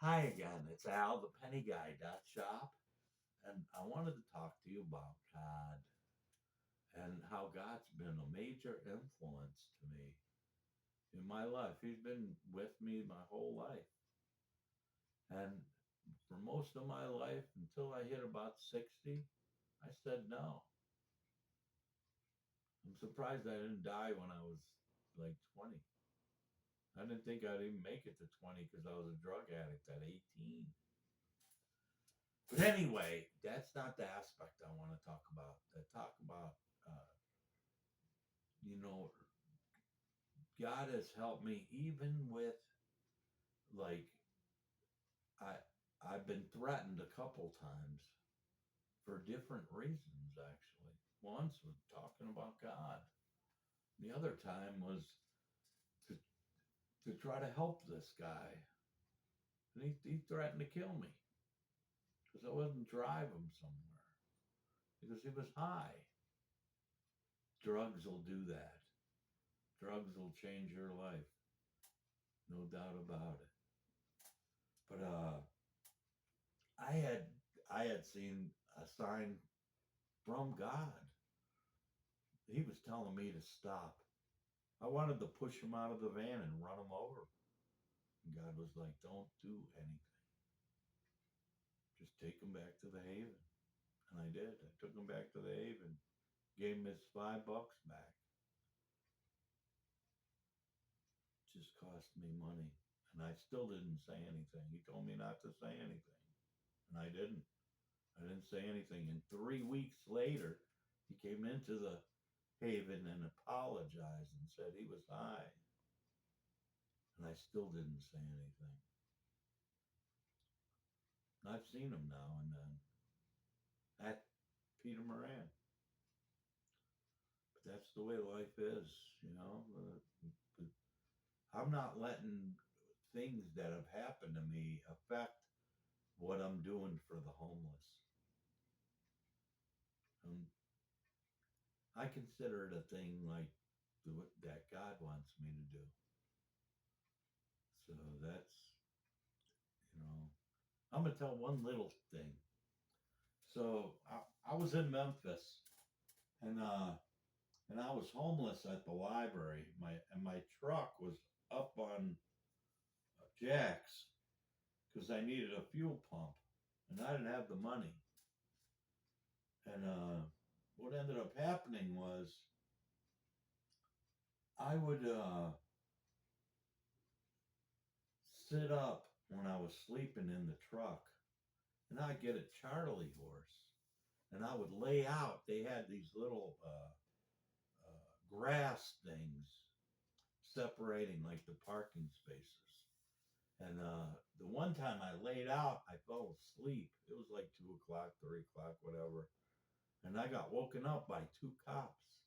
Hi again, it's Al, the penny guy dot shop, and I wanted to talk to you about God and how God's been a major influence to me in my life. He's been with me my whole life. And for most of my life, until I hit about 60, I said no. I'm surprised I didn't die when I was like 20. I didn't think I'd even make it to 20 because I was a drug addict at 18. But anyway, that's not the aspect I want to talk about. I talk about, uh, you know, God has helped me even with like I I've been threatened a couple times for different reasons actually. Once was talking about God. The other time was to to try to help this guy. And he threatened to kill me because I wouldn't drive him somewhere because he was high. Drugs will do that. Drugs will change your life, no doubt about it. But I had I had seen a sign from God. He was telling me to stop. I wanted to push him out of the van and run him over. And God was like, "Don't do anything. Just take him back to the Haven." And I did. I took him back to the Haven, gave him his $5 back. Just cost me money, and I still didn't say anything. He told me not to say anything, and I didn't. I didn't say anything. And 3 weeks later, he came into the Haven and apologized and said he was high, and I still didn't say anything. I've seen him now and then at Peter Moran, but that's the way life is. But I'm not letting things that have happened to me affect what I'm doing for the homeless. Um, I consider it a thing like that God wants me to do. So that's, you know, I'm going to tell one little thing. So I was in Memphis and I was homeless at the library. My truck was up on jacks because I needed a fuel pump, and I didn't have the money. And what ended up happening was I would sit up when I was sleeping in the truck, and I'd get a Charlie horse, and I would lay out. They had these little grass things separating like the parking spaces. And the one time I laid out, I fell asleep. It was like 2 o'clock, 3 o'clock, whatever. And I got woken up by two cops,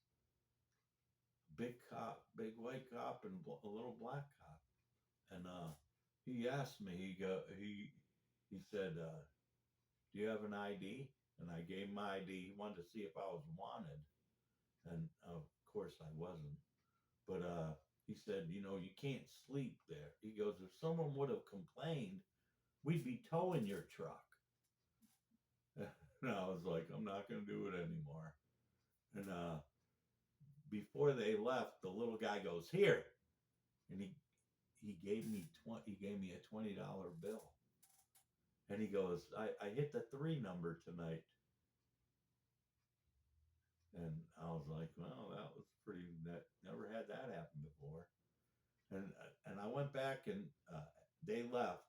big cop, big white cop, and a little black cop. And he asked me, he said, "Do you have an ID?" And I gave him my ID. He wanted to see if I was wanted, and of course I wasn't. But he said, "You can't sleep there." He goes, "If someone would have complained, we'd be towing your truck." And I was like, "I'm not going to do it anymore." And before they left, the little guy goes, "Here," and he gave me a $20 bill, and he goes, "I hit the three number tonight." And I was like, "Well, that was pretty. That never had that happen before." And I went back and they left,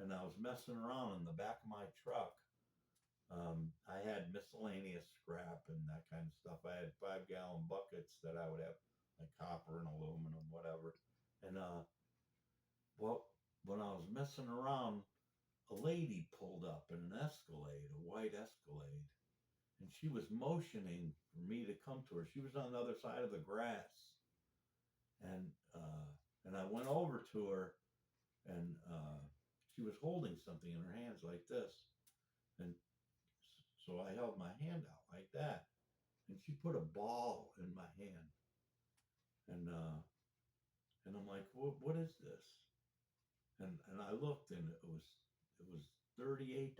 and I was messing around in the back of my truck. I had miscellaneous scrap and that kind of stuff. I had 5 gallon buckets that I would have, like copper and aluminum, whatever. And well, when I was messing around, a lady pulled up in an Escalade, a white Escalade, and she was motioning for me to come to her. She was on the other side of the grass, and I went over to her, and she was holding something in her hands like this, and so I held my hand out like that, and she put a ball in my hand, and I'm like, what is this? And I looked, and it was $38.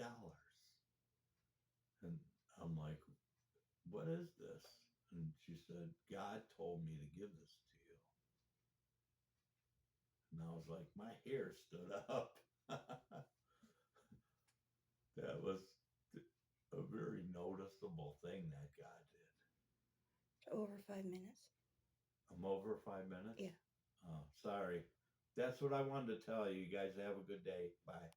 And I'm like, what is this? And she said, God told me to give this to you. And I was like, my hair stood up. That was a very noticeable thing that God did. Over 5 minutes. I'm over 5 minutes? Yeah. Oh, sorry. That's what I wanted to tell you. You guys have a good day. Bye.